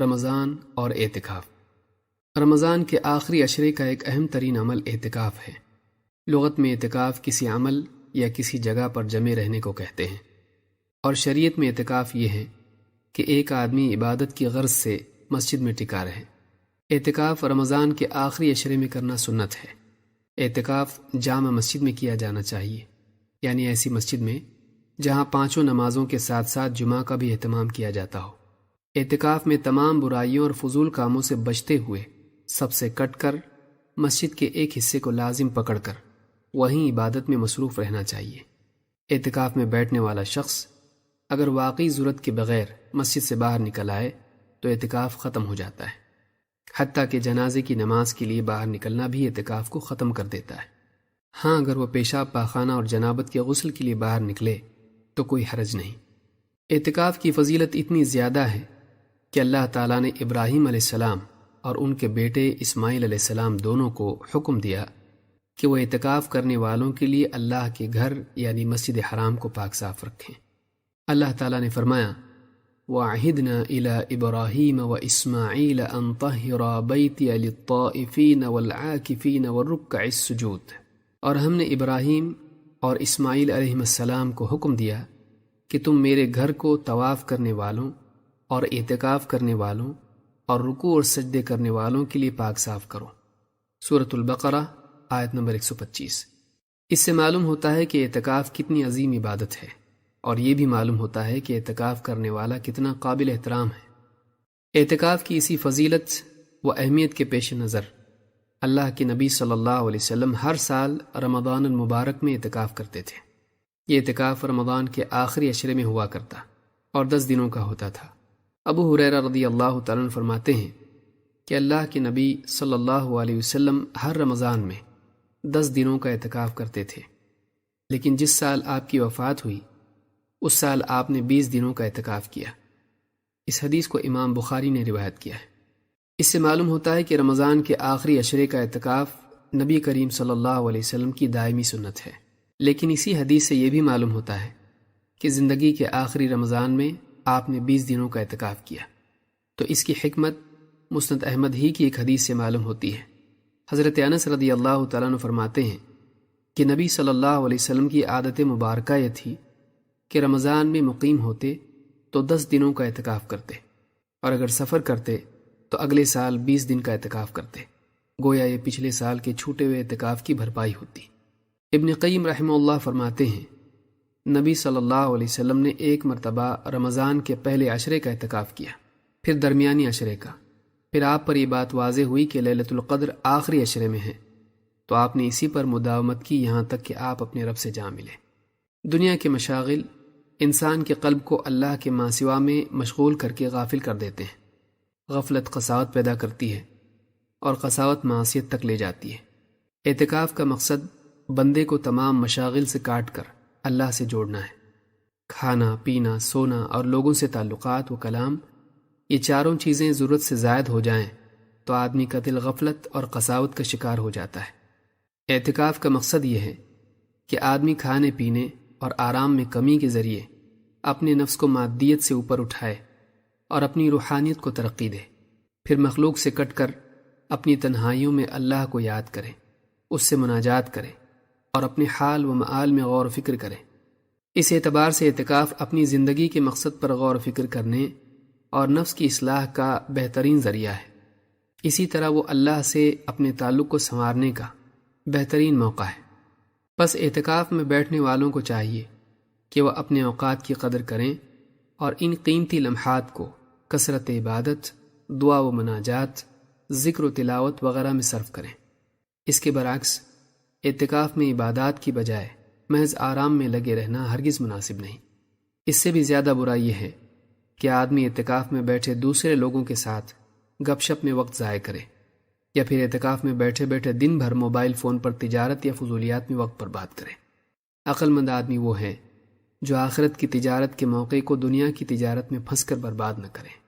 رمضان اور اعتکاف۔ رمضان کے آخری عشرے کا ایک اہم ترین عمل اعتکاف ہے۔ لغت میں اعتکاف کسی عمل یا کسی جگہ پر جمع رہنے کو کہتے ہیں، اور شریعت میں اعتکاف یہ ہے کہ ایک آدمی عبادت کی غرض سے مسجد میں ٹکا رہے۔ اعتکاف رمضان کے آخری عشرے میں کرنا سنت ہے۔ اعتکاف جامع مسجد میں کیا جانا چاہیے، یعنی ایسی مسجد میں جہاں 5 نمازوں کے ساتھ ساتھ جمعہ کا بھی اہتمام کیا جاتا ہو۔ اعتکاف میں تمام برائیوں اور فضول کاموں سے بچتے ہوئے سب سے کٹ کر مسجد کے ایک حصے کو لازم پکڑ کر وہیں عبادت میں مصروف رہنا چاہیے۔ اعتکاف میں بیٹھنے والا شخص اگر واقعی ضرورت کے بغیر مسجد سے باہر نکل آئے تو اعتکاف ختم ہو جاتا ہے، حتیٰ کہ جنازے کی نماز کے لیے باہر نکلنا بھی اعتکاف کو ختم کر دیتا ہے۔ ہاں، اگر وہ پیشاب پاخانہ اور جنابت کے غسل کے لیے باہر نکلے تو کوئی حرج نہیں۔ اعتکاف کی فضیلت اتنی زیادہ ہے کہ اللہ تعالیٰ نے ابراہیم علیہ السلام اور ان کے بیٹے اسماعیل علیہ السلام دونوں کو حکم دیا کہ وہ اعتکاف کرنے والوں کے لیے اللہ کے گھر یعنی مسجد حرام کو پاک صاف رکھیں۔ اللہ تعالیٰ نے فرمایا وَعَهِدْنَا إِلَىٰ إِبْرَاهِيمَ وَإِسْمَاعِيلَ أَن طَهِّرَا بَيْتِيَ لِلطَّائِفِينَ وَالْعَاكِفِينَ وَالرُّكَّعِ السُّجُودِ، اور ہم نے ابراہیم اور اسماعیل علیہ السلام کو حکم دیا کہ تم میرے گھر کو طواف کرنے والوں اور اعتکاف کرنے والوں اور رکوع اور سجدے کرنے والوں کے لیے پاک صاف کرو۔ سورۃ البقرہ آیت نمبر 125۔ اس سے معلوم ہوتا ہے کہ اعتکاف کتنی عظیم عبادت ہے، اور یہ بھی معلوم ہوتا ہے کہ اعتکاف کرنے والا کتنا قابل احترام ہے۔ اعتکاف کی اسی فضیلت و اہمیت کے پیش نظر اللہ کے نبی صلی اللہ علیہ وسلم ہر سال رمضان المبارک میں اعتکاف کرتے تھے۔ یہ اعتکاف رمضان کے آخری عشرے میں ہوا کرتا اور 10 دنوں کا ہوتا تھا۔ ابو ہریرہ رضی اللہ تعالیٰ عنہ فرماتے ہیں کہ اللہ کے نبی صلی اللہ علیہ وسلم ہر رمضان میں 10 دنوں کا اعتکاف کرتے تھے، لیکن جس سال آپ کی وفات ہوئی اس سال آپ نے 20 دنوں کا اعتکاف کیا۔ اس حدیث کو امام بخاری نے روایت کیا ہے۔ اس سے معلوم ہوتا ہے کہ رمضان کے آخری عشرے کا اعتکاف نبی کریم صلی اللہ علیہ وسلم کی دائمی سنت ہے، لیکن اسی حدیث سے یہ بھی معلوم ہوتا ہے کہ زندگی کے آخری رمضان میں آپ نے 20 دنوں کا اعتکاف کیا، تو اس کی حکمت مسند احمد ہی کی ایک حدیث سے معلوم ہوتی ہے۔ حضرت انس رضی اللہ تعالیٰ عنہ فرماتے ہیں کہ نبی صلی اللہ علیہ وسلم کی عادت مبارکہ یہ تھی کہ رمضان میں مقیم ہوتے تو 10 دنوں کا اعتکاف کرتے، اور اگر سفر کرتے تو اگلے سال 20 دن کا اعتکاف کرتے، گویا یہ پچھلے سال کے چھوٹے ہوئے اعتکاف کی بھرپائی ہوتی۔ ابن قیم رحمہ اللہ فرماتے ہیں نبی صلی اللہ علیہ وسلم نے ایک مرتبہ رمضان کے پہلے عشرے کا اعتکاف کیا، پھر درمیانی عشرے کا، پھر آپ پر یہ بات واضح ہوئی کہ لیلۃ القدر آخری عشرے میں ہے، تو آپ نے اسی پر مداومت کی یہاں تک کہ آپ اپنے رب سے جا ملے۔ دنیا کے مشاغل انسان کے قلب کو اللہ کے ماسوا میں مشغول کر کے غافل کر دیتے ہیں۔ غفلت قساوت پیدا کرتی ہے اور قساوت معصیت تک لے جاتی ہے۔ اعتکاف کا مقصد بندے کو تمام مشاغل سے کاٹ کر اللہ سے جوڑنا ہے۔ کھانا، پینا، سونا اور لوگوں سے تعلقات و کلام، یہ چاروں چیزیں ضرورت سے زائد ہو جائیں تو آدمی کا دل غفلت اور قساوت کا شکار ہو جاتا ہے۔ اعتکاف کا مقصد یہ ہے کہ آدمی کھانے پینے اور آرام میں کمی کے ذریعے اپنے نفس کو مادیت سے اوپر اٹھائے اور اپنی روحانیت کو ترقی دے، پھر مخلوق سے کٹ کر اپنی تنہائیوں میں اللہ کو یاد کرے، اس سے مناجات کرے اور اپنے حال و معال میں غور و فکر کرے۔ اس اعتبار سے اعتکاف اپنی زندگی کے مقصد پر غور و فکر کرنے اور نفس کی اصلاح کا بہترین ذریعہ ہے۔ اسی طرح وہ اللہ سے اپنے تعلق کو سنوارنے کا بہترین موقع ہے۔ بس اعتکاف میں بیٹھنے والوں کو چاہیے کہ وہ اپنے اوقات کی قدر کریں اور ان قیمتی لمحات کو کثرت عبادت، دعا و مناجات، ذکر و تلاوت وغیرہ میں صرف کریں۔ اس کے برعکس اعتکاف میں عبادات کی بجائے محض آرام میں لگے رہنا ہرگز مناسب نہیں۔ اس سے بھی زیادہ برا یہ ہے کہ آدمی اعتکاف میں بیٹھے دوسرے لوگوں کے ساتھ گپ شپ میں وقت ضائع کرے، یا پھر اعتکاف میں بیٹھے بیٹھے دن بھر موبائل فون پر تجارت یا فضولیات میں وقت برباد کرے۔ عقل مند آدمی وہ ہے جو آخرت کی تجارت کے موقع کو دنیا کی تجارت میں پھنس کر برباد نہ کرے۔